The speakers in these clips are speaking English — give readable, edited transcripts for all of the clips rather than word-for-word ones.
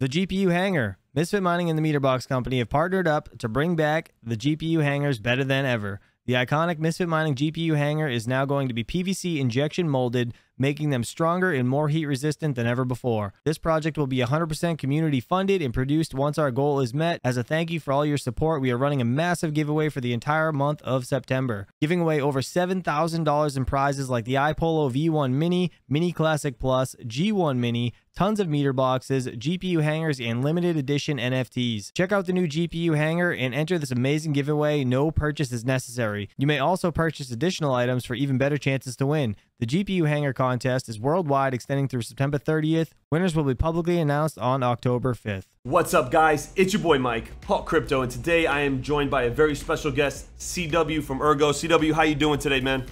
The GPU hanger. Misfit Mining and the Meterbox Company have partnered up to bring back the GPU hangers better than ever. The iconic Misfit Mining GPU hanger is now going to be PVC injection molded, making them stronger and more heat resistant than ever before. This project will be 100% community funded and produced once our goal is met. As a thank you for all your support, we are running a massive giveaway for the entire month of September, giving away over $7,000 in prizes like the iPolo V1 Mini, Mini Classic Plus, G1 Mini, tons of meter boxes, GPU hangers, and limited edition NFTs. Check out the new GPU hanger and enter this amazing giveaway. No purchase is necessary. You may also purchase additional items for even better chances to win. The GPU hanger contest is worldwide, extending through September 30th. Winners will be publicly announced on October 5th. What's up, guys? It's your boy Mike, Hawk Crypto, and today I am joined by a very special guest, CW from ERGO. CW, how you doing today, man?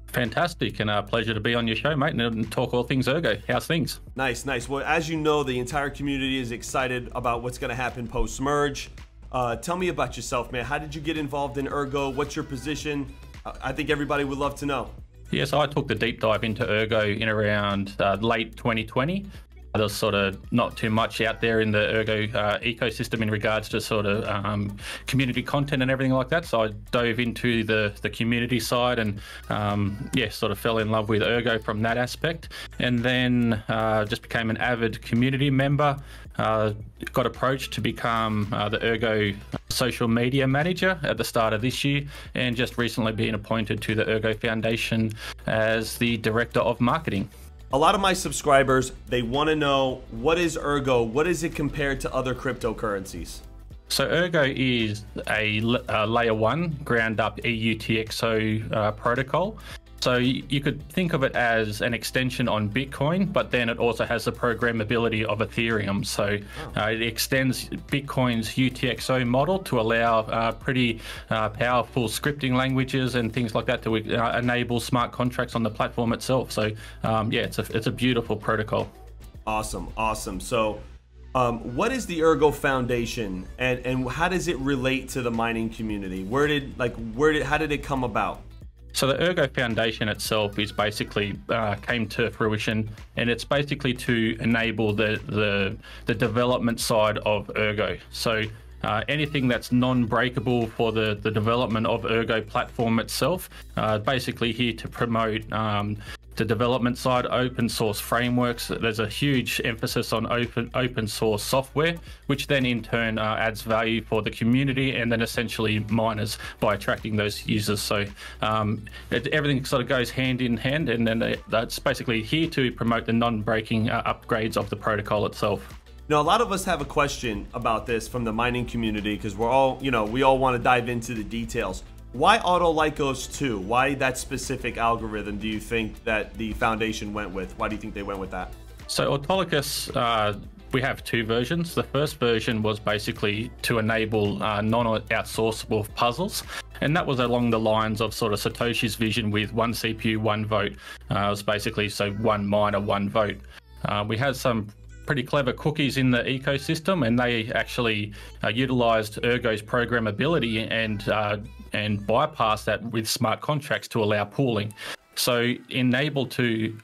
Fantastic, and a pleasure to be on your show, mate, and talk all things ERGO. How's things? Nice, nice. Well, as you know, the entire community is excited about what's going to happen post-merge. Tell me about yourself, man. How did you get involved in ERGO? What's your position? I think everybody would love to know. Yeah, so I took the deep dive into ERGO in around late 2020. There was sort of not too much out there in the ERGO ecosystem in regards to sort of community content and everything like that. So I dove into the community side and yeah, sort of fell in love with ERGO from that aspect. And then just became an avid community member. Got approached to become the ERGO social media manager at the start of this year, and just recently been appointed to the ERGO Foundation as the director of marketing. A lot of my subscribers, they want to know, what is ERGO? What is it compared to other cryptocurrencies? So ERGO is a layer 1 ground up EUTXO protocol. So you could think of it as an extension on Bitcoin, but then it also has the programmability of Ethereum. So it extends Bitcoin's UTXO model to allow pretty powerful scripting languages and things like that to enable smart contracts on the platform itself. So yeah, it's a beautiful protocol. Awesome, awesome. So what is the ERGO Foundation, and how does it relate to the mining community? How did it come about? So the ERGO Foundation itself is basically came to fruition, and it's basically to enable the development side of ERGO. So anything that's non-breakable for the development of ERGO platform itself, basically here to promote the development side, open source frameworks. There's a huge emphasis on open source software, which then in turn adds value for the community and then essentially miners by attracting those users. So everything sort of goes hand in hand, and then that's basically here to promote the non-breaking upgrades of the protocol itself. Now, a lot of us have a question about this from the mining community, because we're all, we all want to dive into the details. Why Autolycos 2? Why that specific algorithm do you think that the foundation went with? Why do you think they went with that? So Autolycos, we have two versions. The first version was basically to enable non-outsourceable puzzles. And that was along the lines of sort of Satoshi's vision with one CPU, one vote. It was basically, so one miner, one vote. We had some pretty clever cookies in the ecosystem, and they actually utilized ERGO's programmability and bypassed that with smart contracts to allow pooling. So enabled to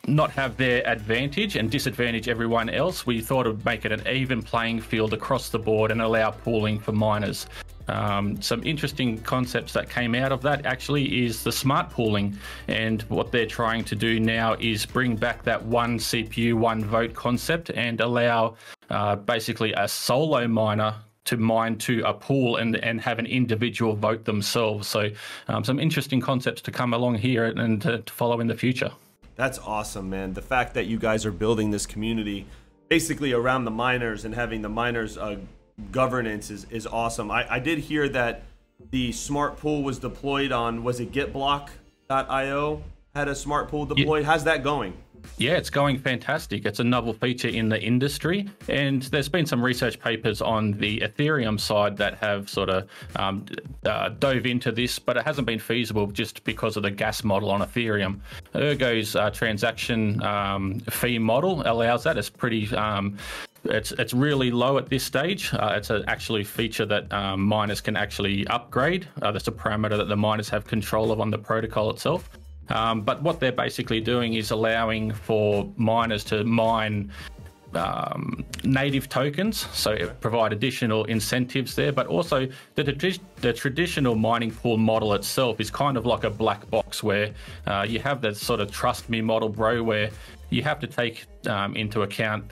not have their advantage and disadvantage everyone else, we thought it would make it an even playing field across the board and allow pooling for miners. Some interesting concepts that came out of that actually is the smart pooling, and what they're trying to do now is bring back that one CPU, one vote concept and allow basically a solo miner to mine to a pool and have an individual vote themselves. So some interesting concepts to come along here and to follow in the future. That's awesome, man. The fact that you guys are building this community basically around the miners and having the miners governance is awesome. I did hear that the smart pool was deployed on, was it getblock.io had a smart pool deployed? How's that going? Yeah, it's going fantastic. It's a novel feature in the industry, and there's been some research papers on the Ethereum side that have sort of dove into this, but it hasn't been feasible just because of the gas model on Ethereum. ERGO's transaction fee model allows that. It's pretty it's really low at this stage. It's actually a feature that miners can actually upgrade. That's a parameter that the miners have control of on the protocol itself. But what they're basically doing is allowing for miners to mine native tokens, so it provide additional incentives there, but also the traditional mining pool model itself is kind of like a black box where you have that sort of trust me model, bro, where you have to take into account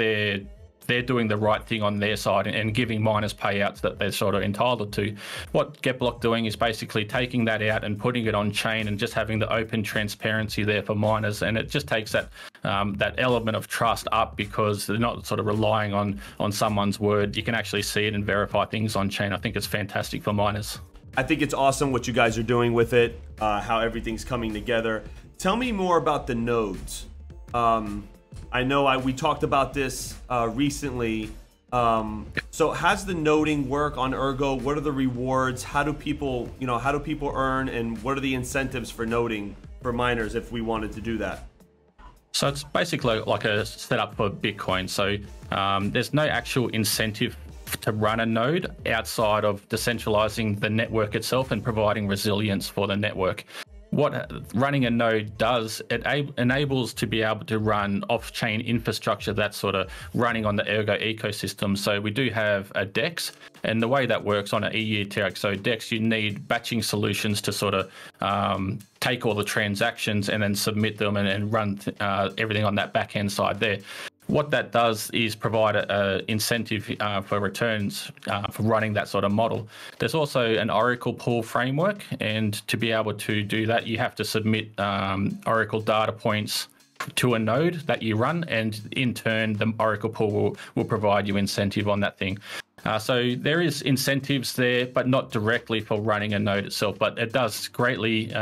they're doing the right thing on their side and giving miners payouts that they're sort of entitled to. What GetBlock doing is basically taking that out and putting it on chain and just having the open transparency there for miners, and it just takes that that element of trust up because they're not sort of relying on someone's word. You can actually see it and verify things on chain. I think it's fantastic for miners. I think it's awesome what you guys are doing with it, how everything's coming together. Tell me more about the nodes. I know we talked about this recently. So how's the noding work on Ergo? What are the rewards? How do people, how do people earn, and what are the incentives for noding for miners if we wanted to do that? So it's basically like a setup for Bitcoin. So there's no actual incentive to run a node outside of decentralizing the network itself and providing resilience for the network. What running a node does, it enables to be able to run off-chain infrastructure that's sort of running on the Ergo ecosystem. So we do have a DEX, and the way that works on an EUTXO DEX, you need batching solutions to sort of take all the transactions and then submit them and run everything on that back-end side there. What that does is provide an incentive for returns for running that sort of model. There's also an Oracle pool framework, and to be able to do that, you have to submit Oracle data points to a node that you run, and in turn, the Oracle pool will provide you incentive on that thing. So there is incentives there, but not directly for running a node itself, but it does greatly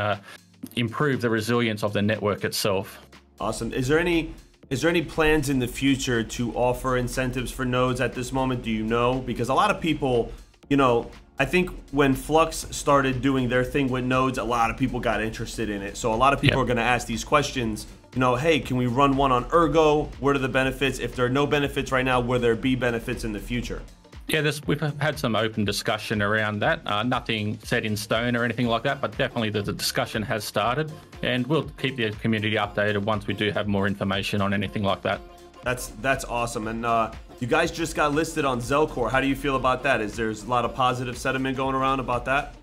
improve the resilience of the network itself. Awesome. Is there any plans in the future to offer incentives for nodes at this moment? Do you know? Because a lot of people, I think when Flux started doing their thing with nodes, a lot of people got interested in it. So a lot of people are going to ask these questions, hey, can we run one on Ergo? What are the benefits? If there are no benefits right now, will there be benefits in the future? Yeah, we've had some open discussion around that. Nothing set in stone or anything like that, but definitely the discussion has started, and we'll keep the community updated once we do have more information on anything like that. That's awesome. And you guys just got listed on Zelcore. How do you feel about that? There's a lot of positive sentiment going around about that?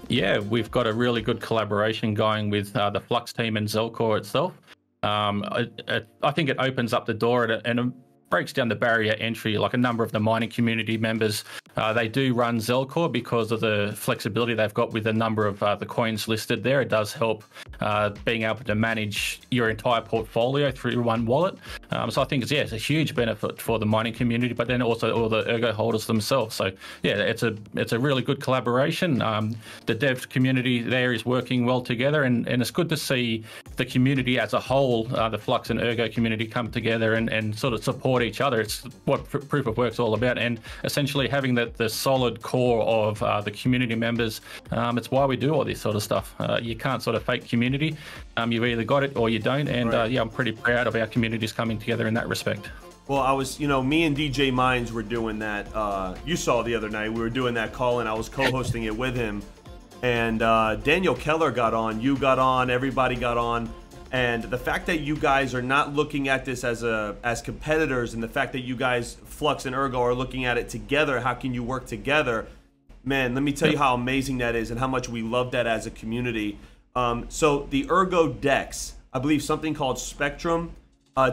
Yeah, we've got a really good collaboration going with the Flux team and Zelcore itself. I think it opens up the door and breaks down the barrier entry. Like a number of the mining community members, they do run Zelcore because of the flexibility they've got with a number of the coins listed there. It does help being able to manage your entire portfolio through one wallet. So I think it's a huge benefit for the mining community, but then also all the Ergo holders themselves. So yeah, it's a really good collaboration. The dev community there is working well together, and it's good to see the community as a whole, the Flux and Ergo community, come together and sort of support each other. It's what proof of work's all about, and essentially having the solid core of the community members. It's why we do all this sort of stuff. You can't sort of fake community. You've either got it or you don't, and right. I'm pretty proud of our communities coming together in that respect. Well, I was, me and DJ Mines were doing that. You saw the other night, we were doing that call, and I was co-hosting it with him. And Daniel Keller got on, you got on, everybody got on. And the fact that you guys are not looking at this as competitors, and the fact that you guys, Flux and Ergo, are looking at it together, how can you work together? Man, let me tell you how amazing that is and how much we love that as a community. So the Ergo DEX, I believe something called Spectrum.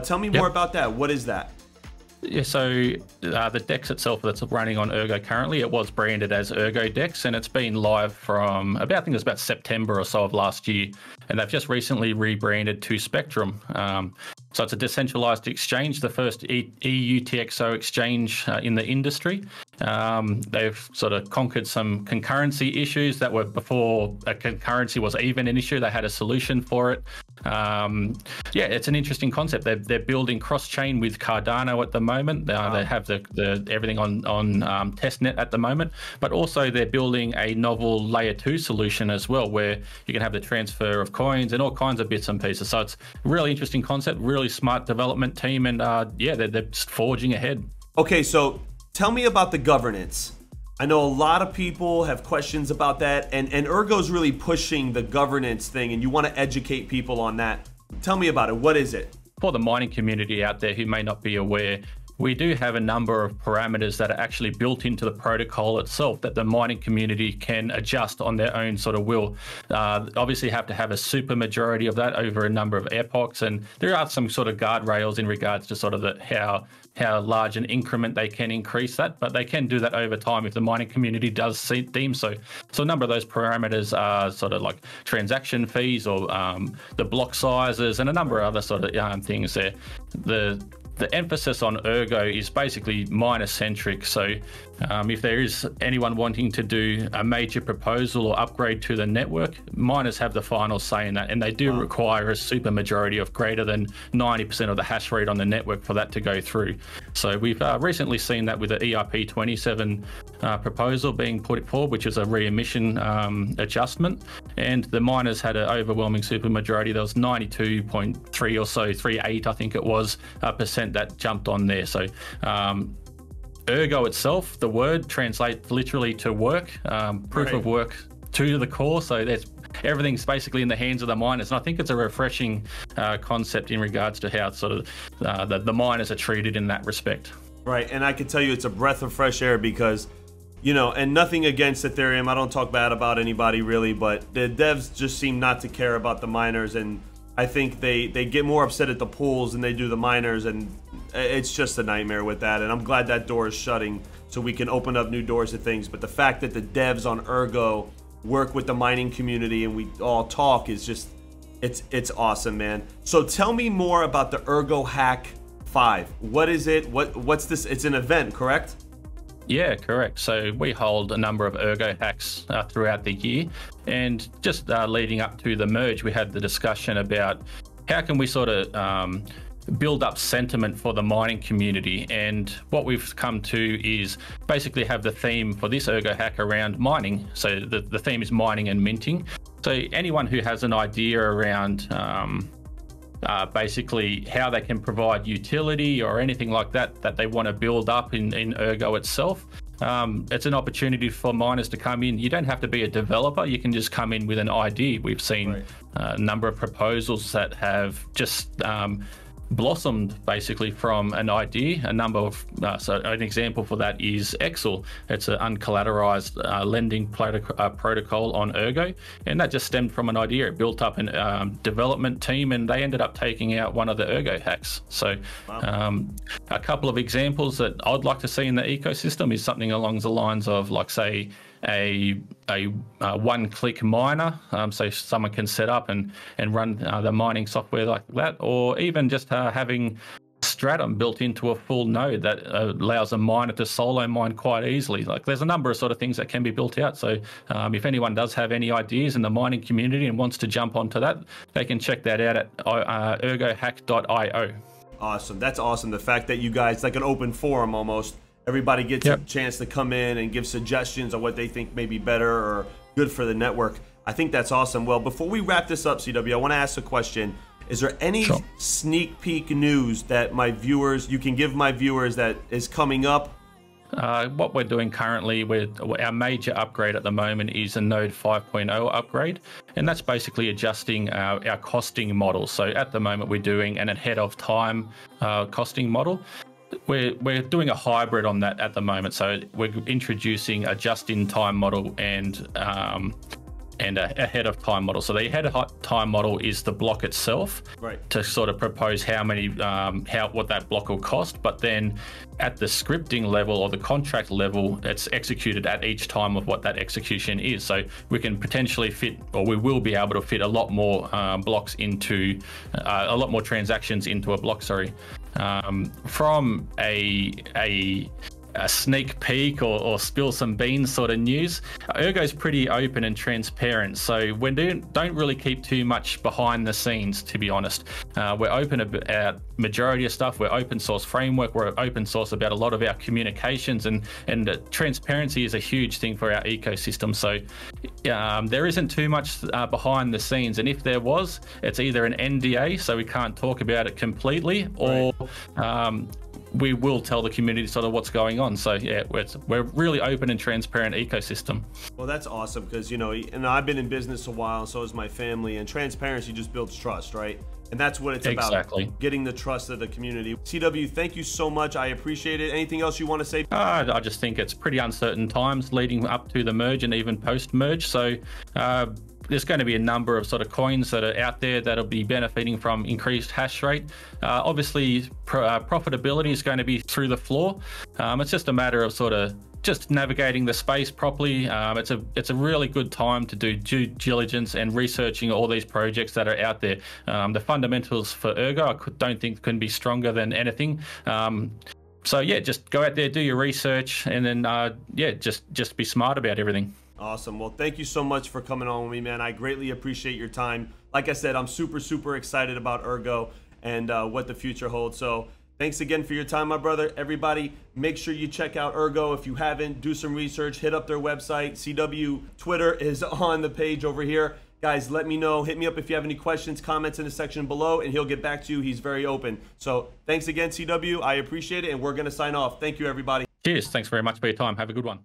Tell me more about that. What is that? Yeah, so the DEX itself that's running on Ergo currently, it was branded as Ergo DEX, and it's been live from I think it was about September or so of last year, and they've just recently rebranded to Spectrum. So it's a decentralized exchange, the first EUTXO exchange in the industry. They've sort of conquered some concurrency issues that were before a concurrency was even an issue. They had a solution for it. Yeah, it's an interesting concept. They're building cross-chain with Cardano at the moment. They have the everything on testnet at the moment, but also they're building a novel layer 2 solution as well, where you can have the transfer of coins and all kinds of bits and pieces. So it's a really interesting concept, really smart development team, and yeah, they're just forging ahead. Okay, so tell me about the governance. I know a lot of people have questions about that, and Ergo's really pushing the governance thing, and you want to educate people on that. Tell me about it. What is it? For the mining community out there who may not be aware, we do have a number of parameters that are actually built into the protocol itself that the mining community can adjust on their own sort of will. Obviously have to have a super majority of that over a number of epochs, and there are some sort of guardrails in regards to sort of how large an increment they can increase that, but they can do that over time if the mining community does deem so. So a number of those parameters are sort of like transaction fees or the block sizes and a number of other sort of things there. The emphasis on ERGO is basically miner-centric. So if there is anyone wanting to do a major proposal or upgrade to the network, miners have the final say in that, and they do require a super majority of greater than 90% of the hash rate on the network for that to go through. So we've recently seen that with the ERP27 proposal being put forward, which is a re-emission adjustment, and the miners had an overwhelming super majority. There was 92.3 or so, 38 I think it was, percent that jumped on there. So ERGO itself, the word translates literally to work, proof of work to the core. So that's everything's basically in the hands of the miners, and I think it's a refreshing concept in regards to how sort of the miners are treated in that respect. Right, and I can tell you it's a breath of fresh air because, you know, and nothing against Ethereum, I don't talk bad about anybody really, but the devs just seem not to care about the miners, and I think they get more upset at the pools than they do the miners, and it's just a nightmare with that. And I'm glad that door is shutting so we can open up new doors to things. But the fact that the devs on ERGO work with the mining community and we all talk is just, it's awesome, man. So tell me more about the ERGOHACK 5. What is it? What's this? It's an event, correct? Yeah, correct. So we hold a number of ERGOHACKs throughout the year, and just leading up to the merge, we had the discussion about how can we sort of build up sentiment for the mining community. And what we've come to is basically have the theme for this ERGOHACK around mining. So the theme is mining and minting. So anyone who has an idea around basically how they can provide utility or anything like that they want to build up in ERGO itself, it's an opportunity for miners to come in. You don't have to be a developer, you can just come in with an idea. We've seen a number of proposals that have just blossomed basically from an idea. A number of so an example for that is Excel. It's an uncollateralized lending protocol on ERGO, and that just stemmed from an idea. It built up a development team, and they ended up taking out one of the ERGOHACKs. So a couple of examples that I'd like to see in the ecosystem is something along the lines of, like, say, a one-click miner, so someone can set up and run the mining software like that, or even just having Stratum built into a full node that allows a miner to solo mine quite easily. Like, there's a number of sort of things that can be built out. So if anyone does have any ideas in the mining community and wants to jump onto that, they can check that out at ergohack.io. Awesome. That's awesome. The fact that you guys, like an open forum almost, everybody gets a chance to come in and give suggestions on what they think may be better or good for the network. I think that's awesome. Well, before we wrap this up, CW, I want to ask a question. Is there any sneak peek news that my viewers, you can give my viewers, that is coming up? What we're doing currently, our major upgrade at the moment is a Node 5.0 upgrade, and that's basically adjusting our costing model. So at the moment, we're doing an ahead of time costing model. We're doing a hybrid on that at the moment. So we're introducing a just-in-time model and a ahead of time model. So the ahead of time model is the block itself, to sort of propose how many, what that block will cost. But then at the scripting level or the contract level, it's executed at each time of what that execution is. So we can potentially fit, or we will be able to fit a lot more blocks into, a lot more transactions into a block, sorry. From a sneak peek or spill some beans sort of news, ERGO's pretty open and transparent, so we don't really keep too much behind the scenes, to be honest. We're open about majority of stuff. We're open source framework. We're open source about a lot of our communications, and transparency is a huge thing for our ecosystem. So there isn't too much behind the scenes, and if there was, it's either an NDA, so we can't talk about it completely, or we will tell the community sort of what's going on. So yeah, we're really open and transparent ecosystem. Well, that's awesome, because, you know, and I've been in business a while, and so has my family, and transparency just builds trust, right? And that's what it's Exactly. about, getting the trust of the community. CW, thank you so much. I appreciate it. Anything else you want to say? I just think it's pretty uncertain times leading up to the merge and even post-merge. So there's going to be a number of sort of coins that are out there that'll be benefiting from increased hash rate. Obviously, profitability is going to be through the floor. It's just a matter of sort of just navigating the space properly. It's a really good time to do due diligence and researching all these projects that are out there. The fundamentals for ERGO I don't think can be stronger than anything. So yeah, just go out there, do your research, and then yeah, just be smart about everything. Awesome. Well, thank you so much for coming on with me, man. I greatly appreciate your time. Like I said, I'm super excited about ERGO and what the future holds. So thanks again for your time, my brother. Everybody, make sure you check out ERGO. If you haven't, do some research, hit up their website. CW Twitter is on the page over here. Guys, let me know. Hit me up if you have any questions, comments in the section below, and he'll get back to you. He's very open. So thanks again, CW. I appreciate it, and we're going to sign off. Thank you, everybody. Cheers. Thanks very much for your time. Have a good one.